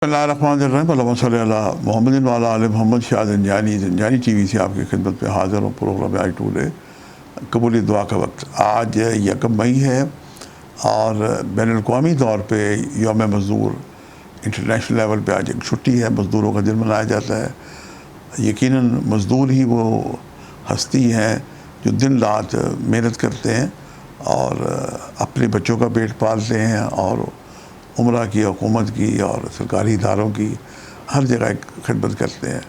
بسم اللہ الرحمن الرحیم اللہم صلی علی محمد وعلی آل محمد شاہ زنجانی ٹی وی سے آپ کی خدمت پہ حاضر ہوں۔ پروگرام آئی ٹول ہے قبولی دعا کا وقت۔ آج 1 مئی ہے اور بین الاقوامی طور پہ یوم مزدور انٹرنیشنل لیول پہ آج ایک چھٹی ہے، مزدوروں کا دن منایا جاتا ہے۔ یقیناً مزدور ہی وہ ہستی ہیں جو دن رات محنت کرتے ہیں اور اپنے بچوں کا پیٹ پالتے ہیں اور عمرہ کی، حکومت کی اور سرکاری اداروں کی ہر جگہ خدمت کرتے ہیں۔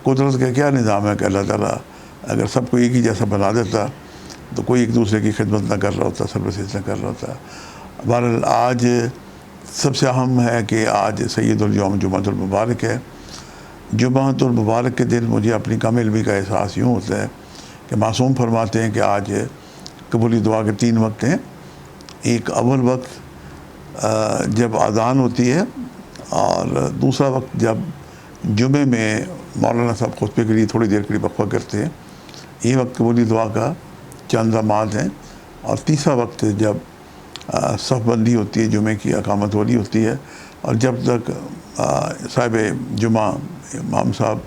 قدرت کا کیا نظام ہے کہ اللہ تعالیٰ اگر سب کو ایک ہی جیسا بنا دیتا تو کوئی ایک دوسرے کی خدمت نہ کر رہا ہوتا، سروسز نہ کر رہا ہوتا۔ بہرحال آج سب سے اہم ہے کہ آج سید الیوم جمعۃ المبارک ہے۔ جمعۃ المبارک کے دن مجھے اپنی کم علمی کا احساس یوں ہوتا ہے کہ معصوم فرماتے ہیں کہ آج قبولی دعا کے 3 وقت ہیں۔ ایک اول وقت جب اذان ہوتی ہے اور دوسرا وقت جب جمعے میں مولانا صاحب خطبے کے لیے تھوڑی دیر کے لیے وقفہ کرتے ہیں، یہ وقت قبولی دعا کا چند لمحات ہیں۔ اور تیسرا وقت جب صف بندی ہوتی ہے، جمعے کی اقامت والی ہوتی ہے اور جب تک صاحب جمعہ امام صاحب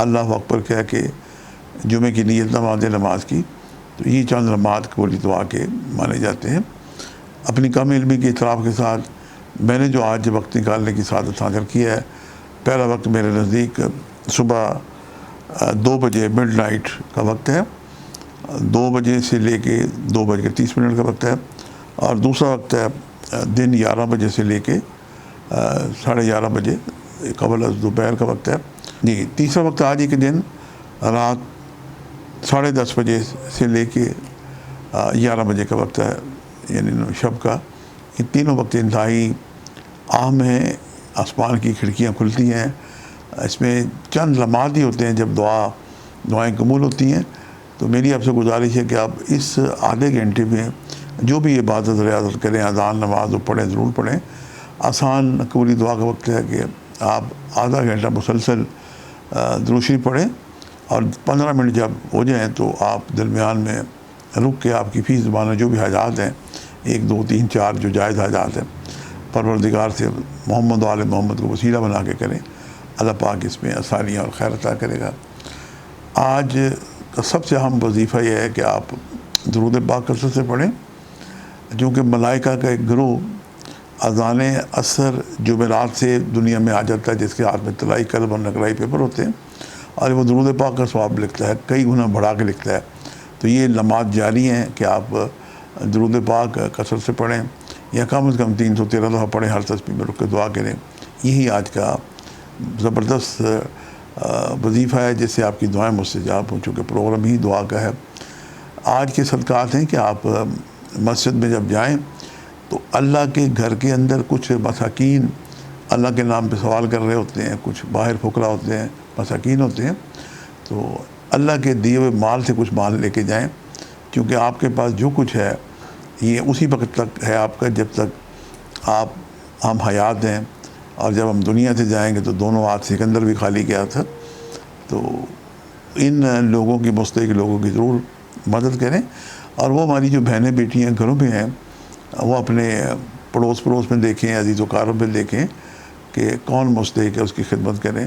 اللہ اکبر کہہ کے جمعے کی نیت نہ باندھے نماز کی، تو یہ چند لمحات قبولی دعا کے مانے جاتے ہیں۔ اپنی کم علمی کے اعتراف کے ساتھ میں نے جو آج وقت نکالنے کی سعادت حاصل کی ہے، پہلا وقت میرے نزدیک صبح 2 بجے مڈ نائٹ کا وقت ہے، 2 بجے سے لے کے 2:30 کا وقت ہے، اور دوسرا وقت ہے دن 11 بجے سے لے کے 11:30 بجے قبل از دوپہر کا وقت ہے۔ جی، تیسرا وقت آج ہی کے دن رات 10:30 بجے سے لے کے 11 بجے کا وقت ہے، یعنی شب کا۔ یہ تینوں وقت انتہائی اہم ہیں۔ آسمان کی کھڑکیاں کھلتی ہیں، اس میں چند لمحات ہی ہوتے ہیں جب دعائیں قبول ہوتی ہیں۔ تو میری آپ سے گزارش ہے کہ آپ اس آدھے گھنٹے میں جو بھی عبادت ریاضت کریں، اذان نماز پڑھیں، ضرور پڑھیں۔ آسان قبولی دعا کا وقت ہے کہ آپ آدھا گھنٹہ مسلسل درود شریف پڑھیں اور 15 منٹ جب ہو جائیں تو آپ درمیان میں رک کے آپ کی فی زبانہ جو بھی حاجات ہیں، 1 2 3 4 جو جائز حاجات ہیں، پروردگار سے محمد و آل محمد کو وسیلہ بنا کے کریں۔ اللہ پاک اس میں آسانیاں اور خیر عطا کرے گا۔ آج کا سب سے اہم وظیفہ یہ ہے کہ آپ درود پاک کثرت سے پڑھیں، چونکہ ملائکہ کا ایک گروہ اذان عصر جمعرات سے دنیا میں آ جاتا ہے، جس کے ہاتھ میں طلائی قلم اور نقرائی پیپر ہوتے ہیں، اور وہ درود پاک کا ثواب لکھتا ہے، کئی گنا بڑھا کے لکھتا ہے۔ تو یہ لمحات جاری ہیں کہ آپ درود پاک کثرت سے پڑھیں، یا کم از کم 313 دفعہ پڑھیں، ہر تسبیح میں رک کے دعا کریں۔ یہی آج کا زبردست وظیفہ ہے جس سے آپ کی دعائیں مستجاب ہوں، چونکہ پروگرام ہی دعا کا ہے۔ آج کے صدقات ہیں کہ آپ مسجد میں جب جائیں تو اللہ کے گھر کے اندر کچھ مساکین اللہ کے نام پہ سوال کر رہے ہوتے ہیں، کچھ باہر فقراء ہوتے ہیں، مساکین ہوتے ہیں، تو اللہ کے دیے ہوئے مال سے کچھ مال لے کے جائیں، کیونکہ آپ کے پاس جو کچھ ہے یہ اسی وقت تک ہے آپ کا جب تک ہم حیات ہیں، اور جب ہم دنیا سے جائیں گے تو دونوں ہاتھ سکندر بھی خالی کیا تھا۔ تو ان لوگوں کی، مستحق لوگوں کی ضرور مدد کریں، اور وہ ہماری جو بہنیں بیٹیاں گھروں میں ہیں وہ اپنے پڑوس میں دیکھیں، عزیز و کاروں میں دیکھیں کہ کون مستحق ہے، اس کی خدمت کریں۔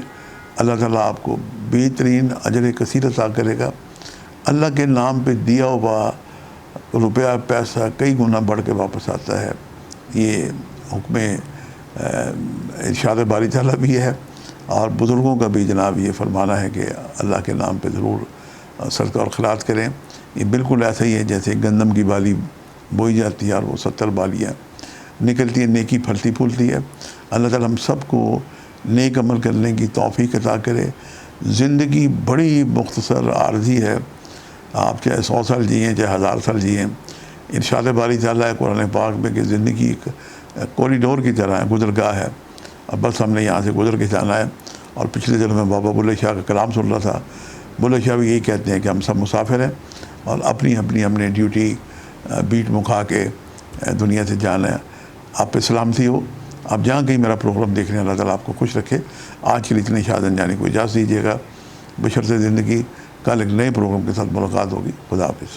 اللہ تعالیٰ آپ کو بہترین اجر کثیر عطا کرے گا۔ اللہ کے نام پہ دیا ہوا روپیہ پیسہ کئی گنا بڑھ کے واپس آتا ہے۔ یہ حکم ارشاد باری تعالیٰ بھی ہے، اور بزرگوں کا بھی جناب یہ فرمانا ہے کہ اللہ کے نام پہ ضرور صدقہ اور خیرات کریں۔ یہ بالکل ایسا ہی ہے جیسے گندم کی بالی بوئی جاتی ہے اور وہ 70 بالیاں نکلتی ہیں، نیکی پھلتی پھولتی ہے۔ اللہ تعالیٰ ہم سب کو نیک عمل کرنے کی توفیق عطا کرے۔ زندگی بڑی مختصر عارضی ہے، آپ چاہے 100 سال جئیں چاہے 1000 سال جئیں۔ ارشاد باری تعالیٰ ہے قرآن پاک میں کہ زندگی ایک کوریڈور کی طرح ہے، گزرگاہ ہے، اب بس ہم نے یہاں سے گزر کے جانا ہے۔ اور پچھلے دنوں میں بابا بلے شاہ کا کلام سن رہا تھا، بلے شاہ بھی یہی کہتے ہیں کہ ہم سب مسافر ہیں اور اپنی ہم نے ڈیوٹی بیٹ مکھا کے دنیا سے جانا ہے۔ آپ پہ سلامتی ہو، آپ جہاں کہیں میرا پروگرام دیکھ رہے ہیں، اللہ تعالیٰ آپ کو خوش رکھے۔ آج کے لیے اتنے شاہ زنجانی کو اجازت دیجیے گا، بشرط زندگی۔ کل ایک نئے پروگرام کے ساتھ ملاقات ہوگی۔ خدا حافظ۔